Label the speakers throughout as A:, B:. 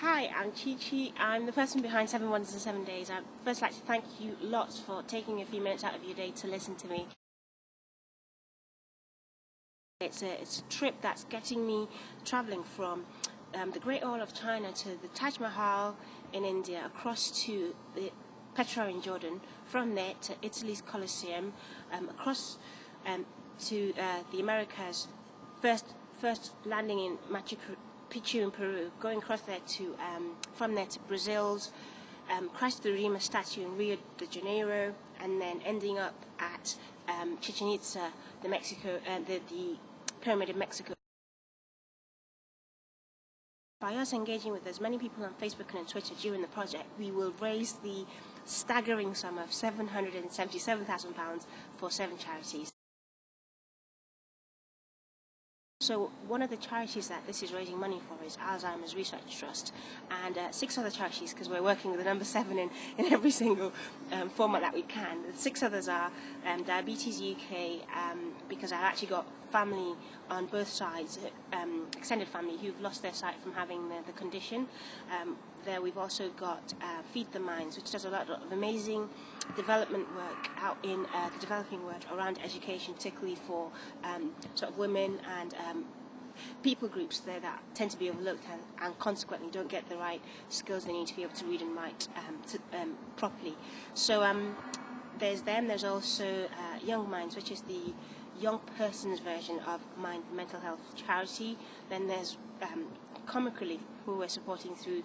A: Hi, I'm Chi Chi. I'm the person behind 7 Wonders in 7 Days. I'd first like to thank you lots for taking a few minutes out of your day to listen to me. It's a trip that's getting me traveling from the Great Wall of China to the Taj Mahal in India, across to the Petra in Jordan, from there to Italy's Colosseum, across to the Americas, first landing in Machu Picchu in Peru, going across there to from there to Brazil's Christ the Redeemer statue in Rio de Janeiro, and then ending up at Chichen Itza, the Pyramid in Mexico. By us engaging with as many people on Facebook and on Twitter during the project, we will raise the staggering sum of £777,000 for 7 charities. So one of the charities that this is raising money for is Alzheimer's Research Trust, and 6 other charities, because we're working with the number 7 in every single format that we can. The 6 others are Diabetes UK, because I've actually got family on both sides, extended family, who've lost their sight from having the condition. There we've also got Feed the Minds, which does a lot of amazing development work out in the developing world around education, particularly for sort of women and people groups there that tend to be overlooked and consequently don't get the right skills they need to be able to read and write properly. So there's them. There's also Young Minds, which is the young person's version of Mind Mental Health charity. Then there's Comic Relief, who we're supporting through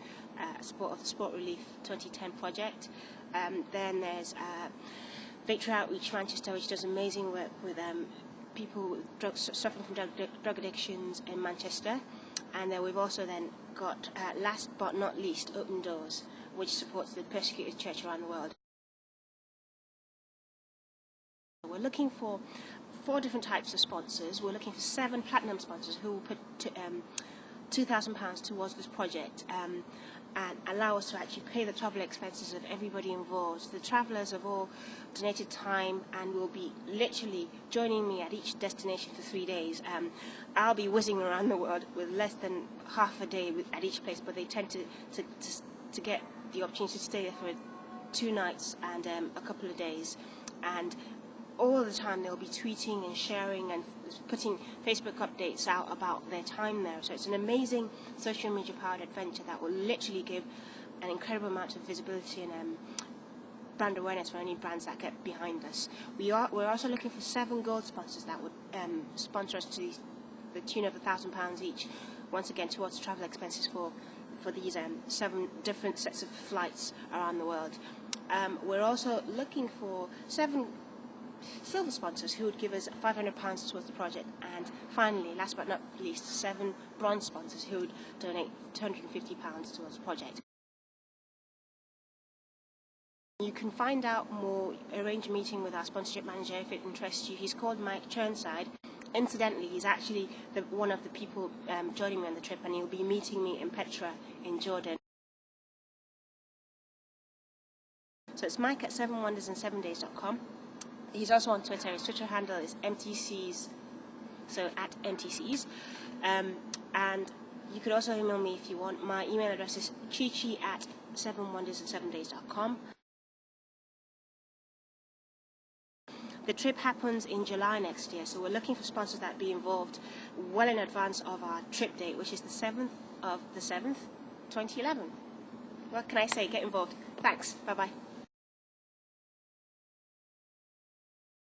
A: support of the Sport Relief 2010 project. Then there's Victory Outreach Manchester, which does amazing work with people suffering from drug addictions in Manchester. And then we've also then got, last but not least, Open Doors, which supports the persecuted church around the world. We're looking for 4 different types of sponsors. We're looking for 7 platinum sponsors who will put £2,000 towards this project and allow us to actually pay the travel expenses of everybody involved. The travellers have all donated time and will be literally joining me at each destination for 3 days. I'll be whizzing around the world with less than half a day at each place, but they tend to get the opportunity to stay there for 2 nights and a couple of days. And all the time they'll be tweeting and sharing and putting Facebook updates out about their time there. So it's an amazing social media powered adventure that will literally give an incredible amount of visibility and brand awareness for any brands that get behind us. We're also looking for 7 gold sponsors that would sponsor us to the tune of £1,000 each, once again towards travel expenses for these 7 different sets of flights around the world. We're also looking for 7 silver sponsors who would give us £500 towards the project, and finally, last but not least, 7 bronze sponsors who would donate £250 towards the project. You can find out more, arrange a meeting with our sponsorship manager if it interests you. He's called Mike Churnside. Incidentally, he's actually one of the people joining me on the trip, and he'll be meeting me in Petra in Jordan. So it's Mike at 7wondersin7days.com. He's also on Twitter. His Twitter handle is MTCs, so at MTCs. And you could also email me if you want. My email address is chichi at 7wondersin7days.com. The trip happens in July next year, so we're looking for sponsors that be involved well in advance of our trip date, which is the 7th of the 7th, 2011. What can I say? Get involved. Thanks. Bye-bye.